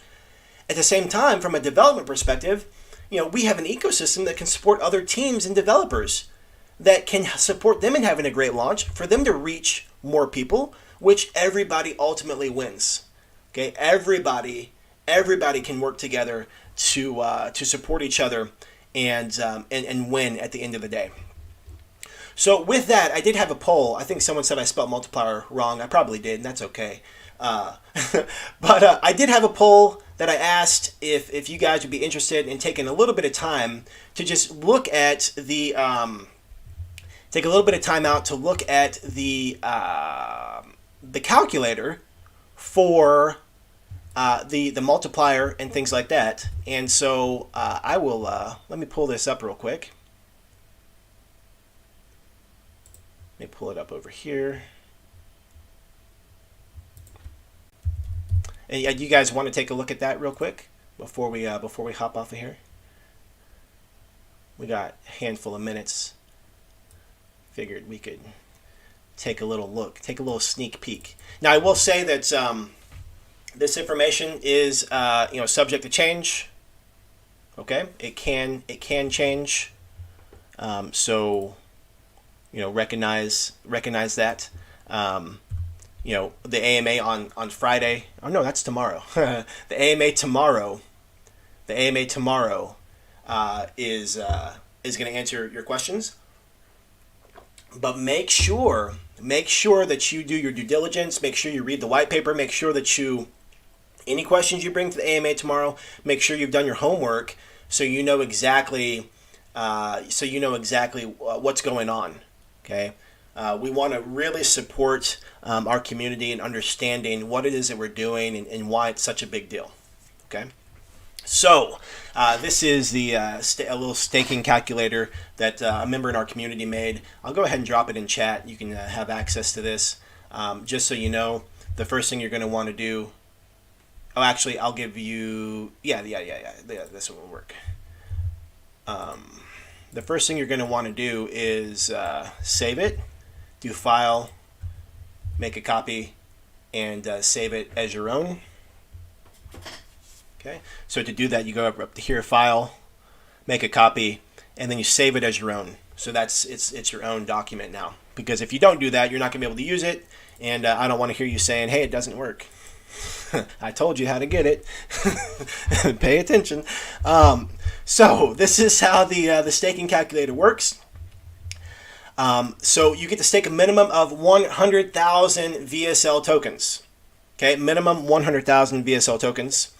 At the same time, from a development perspective, we have an ecosystem that can support other teams and developers that can support them in having a great launch for them to reach more people, which everybody ultimately wins. Okay, everybody can work together to support each other and win at the end of the day. So with that, I did have a poll. I think someone said I spelled multiplier wrong. I probably did, and that's okay. But I did have a poll that I asked if you guys would be interested in taking a little bit of time to just look at the take a little bit of time out to look at the calculator for the multiplier and things like that. And so I will let me pull this up real quick. Let me pull it up over here. And you guys want to take a look at that real quick before we hop off of here? We got a handful of minutes. Figured we could take a little look, take a little sneak peek. Now I will say that this information is subject to change. Okay, it can change. So recognize that. The AMA on Friday. Oh no, that's tomorrow. The AMA tomorrow is going to answer your questions. But make sure that you do your due diligence. Make sure you read the white paper. Make sure that any questions you bring to the AMA tomorrow, make sure you've done your homework so you know exactly what's going on. Okay. We want to really support our community in understanding what it is that we're doing and why it's such a big deal. Okay, so this is a little staking calculator that a member in our community made. I'll go ahead and drop it in chat. You can have access to this. Just so you know, the first thing you're going to want to do. Oh, actually, I'll give you. Yeah. This one will work. The first thing you're going to want to do is save it. Do file, make a copy, and save it as your own. Okay, so to do that, you go up to here, file, make a copy, and then you save it as your own. So it's your own document now. Because if you don't do that, you're not going to be able to use it, and I don't want to hear you saying, "Hey, it doesn't work." I told you how to get it. Pay attention. So this is how the staking calculator works. So you get to stake a minimum of 100,000 VSL tokens. Okay, minimum 100,000 VSL tokens.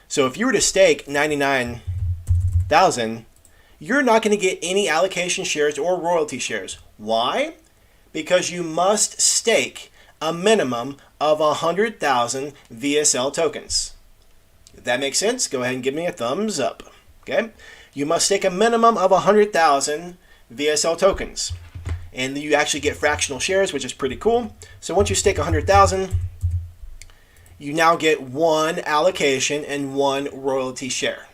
So if you were to stake 99,000, you're not going to get any allocation shares or royalty shares. Why? Because you must stake a minimum of 100,000 VSL tokens. If that makes sense, go ahead and give me a thumbs up. Okay? You must stake a minimum of 100,000 VSL tokens. And you actually get fractional shares, which is pretty cool. So once you stake 100,000, you now get one allocation and one royalty share.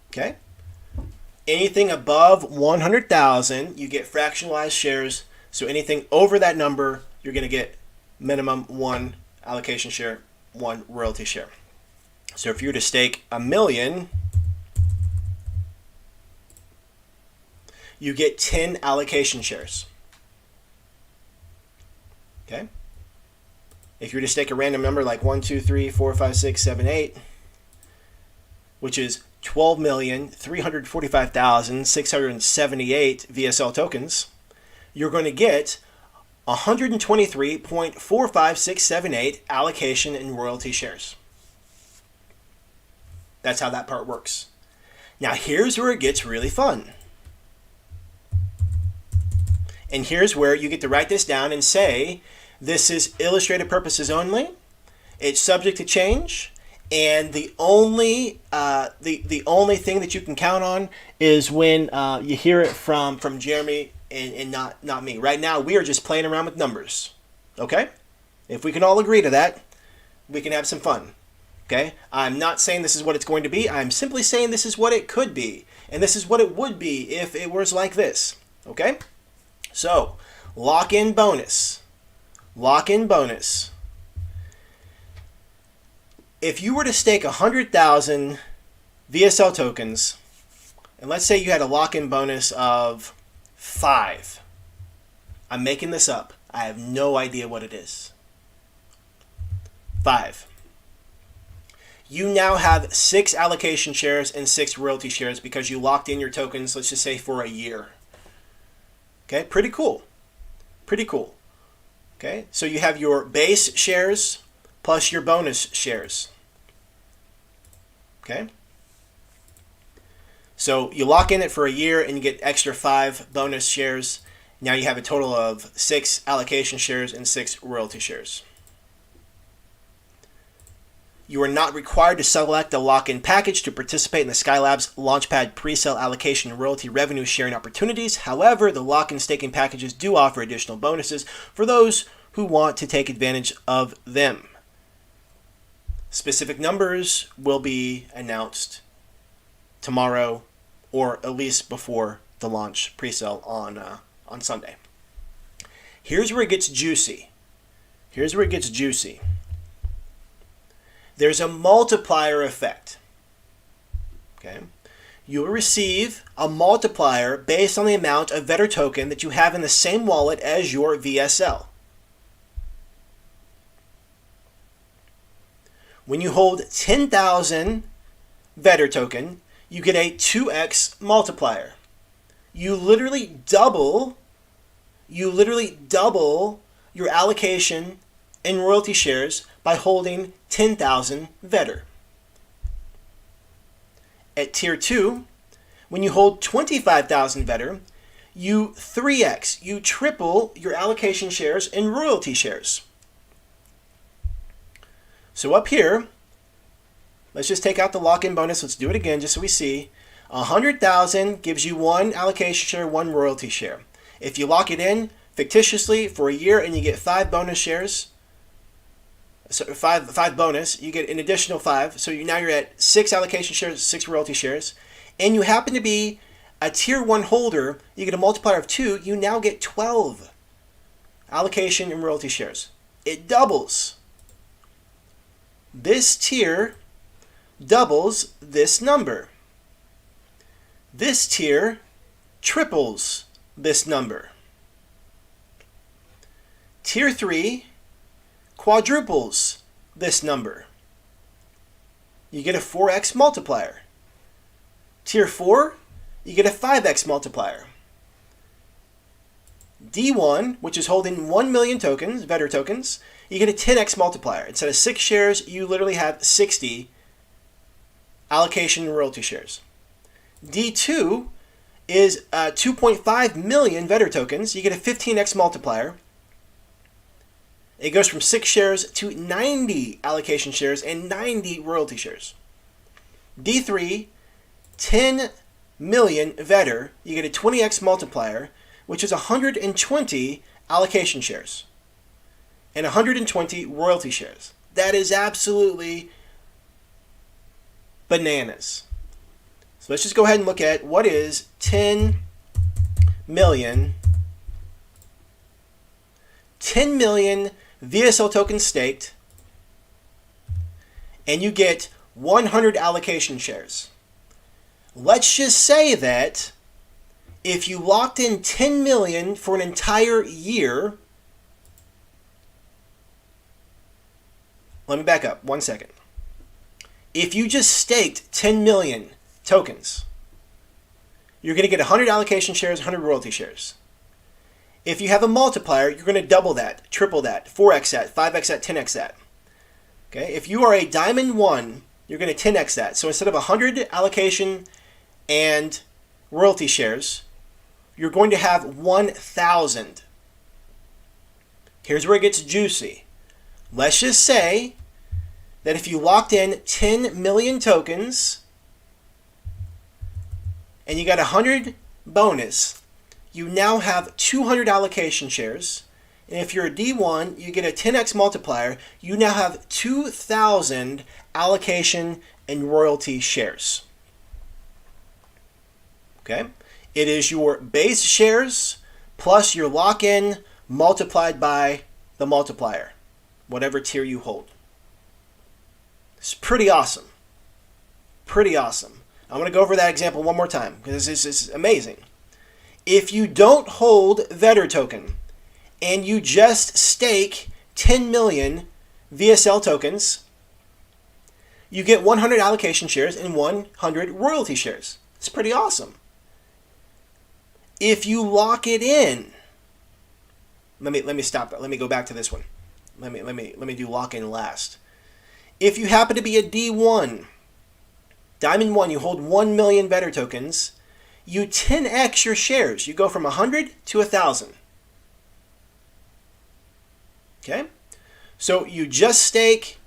Okay? Anything above 100,000, you get fractionalized shares. So anything over that number, you're going to get minimum one allocation share, one royalty share. So if you were to stake 1,000,000, you get 10 allocation shares. Okay? If you were to stake a random number like 1, 2, 3, 4, 5, 6, 7, 8, which is 12,345,678 VSL tokens, you're going to get 123.45678 allocation and royalty shares. That's how that part works. Now here's where it gets really fun. And here's where you get to write this down and say, this is illustrative purposes only. It's subject to change. And the only thing that you can count on is when you hear it from Jeremy and not me. Right now, we are just playing around with numbers. Okay? If we can all agree to that, we can have some fun. Okay? I'm not saying this is what it's going to be. I'm simply saying this is what it could be. And this is what it would be if it was like this. Okay? So, lock-in bonus. Lock-in bonus. If you were to stake 100,000 VSL tokens, and let's say you had a lock-in bonus of 5. I'm making this up. I have no idea what it is. 5. You now have 6 allocation shares and 6 royalty shares because you locked in your tokens, let's just say, for a year. Okay, pretty cool. Pretty cool. Okay, so you have your base shares plus your bonus shares. Okay, so you lock in it for a year and you get extra 5 bonus shares. Now you have a total of 6 allocation shares and 6 royalty shares. You are not required to select a lock-in package to participate in the Skylabs Launchpad presale allocation and royalty revenue sharing opportunities. However, the lock-in staking packages do offer additional bonuses for those who want to take advantage of them. Specific numbers will be announced tomorrow, or at least before the launch presale on Sunday. Here's where it gets juicy. Here's where it gets juicy. There's a multiplier effect. Okay, you will receive a multiplier based on the amount of Vetter token that you have in the same wallet as your VSL. When you hold 10,000 Vetter token, you get a 2x multiplier. You literally double your allocation in royalty shares by holding 10,000 Vetter. At tier 2, when you hold 25,000 Vetter, you 3x, you triple your allocation shares and royalty shares. So up here, let's just take out the lock-in bonus. Let's do it again just so we see. 100,000 gives you 1 allocation share, 1 royalty share. If you lock it in fictitiously for a year and you get 5 bonus shares, so 5 bonus, you get an additional 5. So now you're at 6 allocation shares, 6 royalty shares. And you happen to be a tier 1 holder, you get a multiplier of 2, you now get 12 allocation and royalty shares. It doubles. This tier doubles this number. This tier triples this number. Tier 3 quadruples this number, you get a 4x multiplier. Tier 4, you get a 5x multiplier. D1, which is holding 1 million tokens, Vetter tokens, you get a 10x multiplier. Instead of 6 shares, you literally have 60 allocation royalty shares. D2 is 2.5 million Vetter tokens. You get a 15x multiplier. It goes from 6 shares to 90 allocation shares and 90 royalty shares. D3, 10 million Vetter. You get a 20x multiplier, which is 120 allocation shares and 120 royalty shares. That is absolutely bananas. So let's just go ahead and look at what is 10 million VSL tokens staked, and you get 100 allocation shares. Let's just say that if you locked in 10 million for an entire year, let me back up 1 second. If you just staked 10 million tokens, you're going to get 100 allocation shares, 100 royalty shares. If you have a multiplier, you're going to double that, triple that, 4x that, 5x that, 10x that. Okay? If you are a diamond 1, you're going to 10x that. So instead of 100 allocation and royalty shares, you're going to have 1,000. Here's where it gets juicy. Let's just say that if you locked in 10 million tokens and you got 100 bonus, you now have 200 allocation shares. And if you're a D1, you get a 10x multiplier. You now have 2,000 allocation and royalty shares. Okay? It is your base shares plus your lock-in multiplied by the multiplier, whatever tier you hold. It's pretty awesome. Pretty awesome. I'm going to go over that example one more time because this is amazing. If you don't hold Vetter token and you just stake 10 million VSL tokens, you get 100 allocation shares and 100 royalty shares. It's pretty awesome. If you lock it in, let me stop that. Let me go back to this one. Let me do lock in last. If you happen to be a D1, Diamond 1, you hold 1 million Vetter tokens, you 10x your shares. You go from 100 to 1,000. Okay? So you just stake,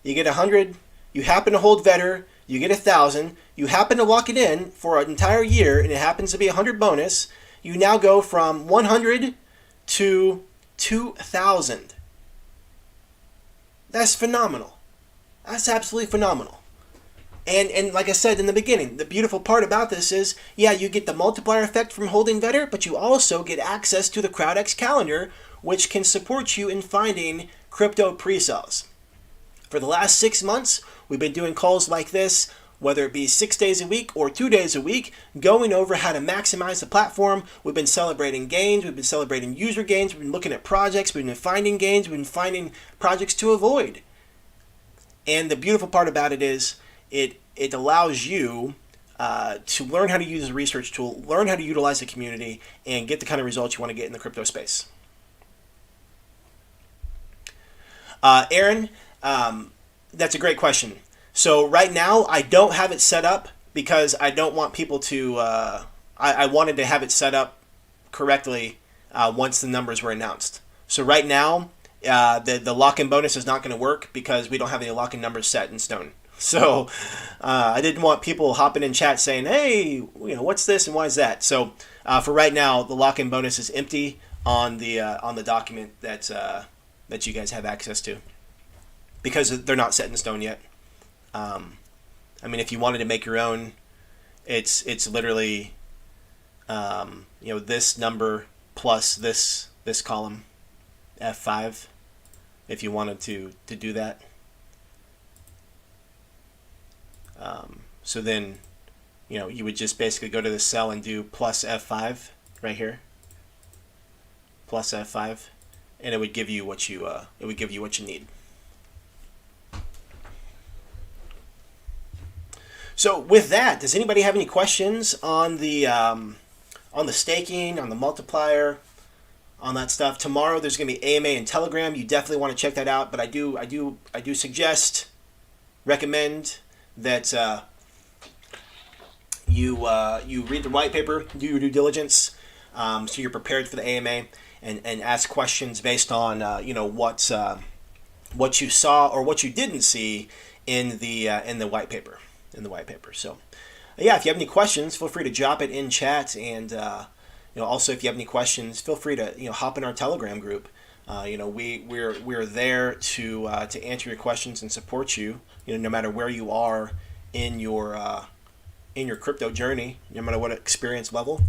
you get 100, you happen to hold Vetter, you get 1,000, you happen to lock it in for an entire year, and it happens to be 100 bonus, you now go from 100 to 2,000. That's phenomenal. That's absolutely phenomenal. And like I said in the beginning, the beautiful part about this is, yeah, you get the multiplier effect from holding Vetter, but you also get access to the CrowdX calendar, which can support you in finding crypto pre-sales. For the last 6 months, we've been doing calls like this, whether it be 6 days a week or 2 days a week, going over how to maximize the platform. We've been celebrating gains, we've been celebrating user gains, we've been looking at projects, we've been finding gains, we've been finding projects to avoid. And the beautiful part about it is, it allows you to learn how to use a research tool, learn how to utilize the community, and get the kind of results you want to get in the crypto space. Aaron, that's a great question. So right now, I don't have it set up because I don't want people to, I wanted to have it set up correctly once the numbers were announced. So right now, the lock-in bonus is not going to work because we don't have any lock-in numbers set in stone. So I didn't want people hopping in chat saying, hey, what's this and why is that? So for right now, the lock-in bonus is empty on the document that you guys have access to because they're not set in stone yet. I mean, if you wanted to make your own, it's literally this number plus this column, F5, if you wanted to do that. So then, you would just basically go to the cell and do plus F5 right here, plus F5, and it would give you what you need. So with that, does anybody have any questions on the staking, on the multiplier, on that stuff? Tomorrow there's going to be AMA and Telegram. You definitely want to check that out. But I do suggest, recommend that you read the white paper, do your due diligence, so you're prepared for the AMA, and ask questions based on what you saw or what you didn't see in the white paper. So yeah, if you have any questions, feel free to drop it in chat, and also if you have any questions, feel free to hop in our Telegram group. We're there to answer your questions and support you. No matter where you are in your crypto journey, no matter what experience level,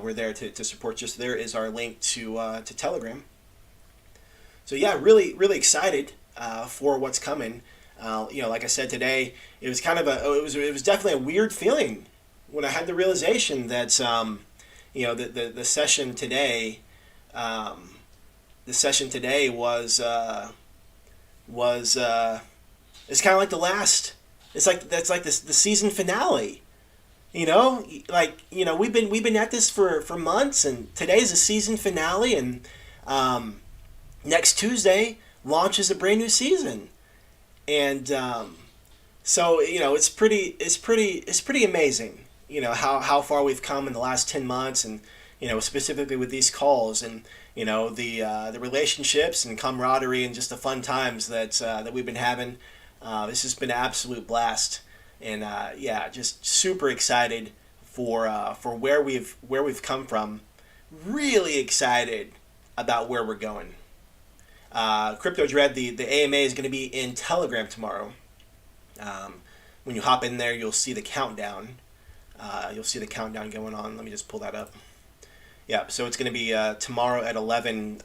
we're there to support you. So there is our link to Telegram. So yeah, really excited for what's coming. Like I said today, it was kind of it was definitely a weird feeling when I had the realization that the session today was it's kind of like the last. It's like that's like the season finale. We've been at this for months, and today's the season finale, and next Tuesday launches a brand new season. And so it's pretty amazing, how far we've come in the last 10 months, and specifically with these calls, and the relationships and camaraderie and just the fun times that we've been having. This has been an absolute blast, and just super excited for where we've come from. Really excited about where we're going. Crypto Dread, the AMA is going to be in Telegram tomorrow. When you hop in there, you'll see the countdown. You'll see the countdown going on. Let me just pull that up. Yeah, so it's going to be tomorrow at 11,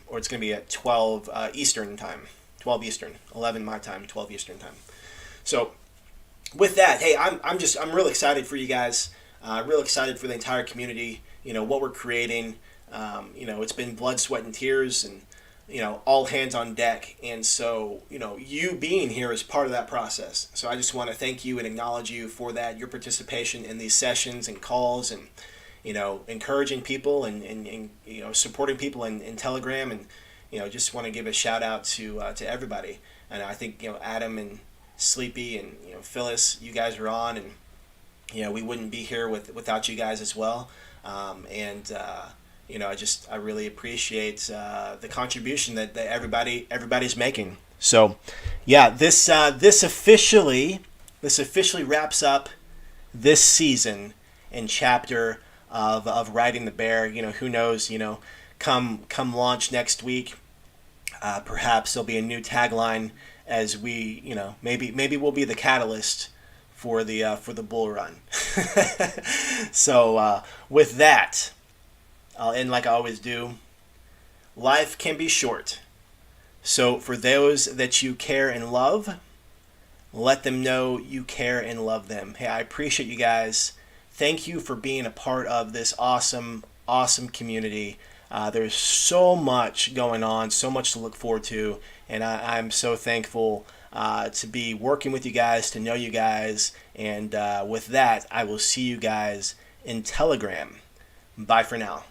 or it's going to be at 12 Eastern time. 12 Eastern, 11 my time, 12 Eastern time. So with that, hey, I'm real excited for you guys. Real excited for the entire community. What we're creating. It's been blood, sweat, and tears, and all hands on deck. And so, you being here is part of that process. So I just want to thank you and acknowledge you for that, your participation in these sessions and calls, and, encouraging people, and supporting people in Telegram, and, just want to give a shout out to everybody. And I think, Adam and Sleepy and, Phyllis, you guys are on, and, we wouldn't be here without you guys as well. I really appreciate the contribution that everybody's making. So, yeah, this officially wraps up this season and chapter of Riding the Bear. Who knows? Come launch next week, perhaps there'll be a new tagline as we, maybe we'll be the catalyst for the bull run. So with that, I'll end like I always do. Life can be short. So for those that you care and love, let them know you care and love them. Hey, I appreciate you guys. Thank you for being a part of this awesome community. There's so much going on, so much to look forward to, and I'm so thankful to be working with you guys, to know you guys, and with that, I will see you guys in Telegram. Bye for now.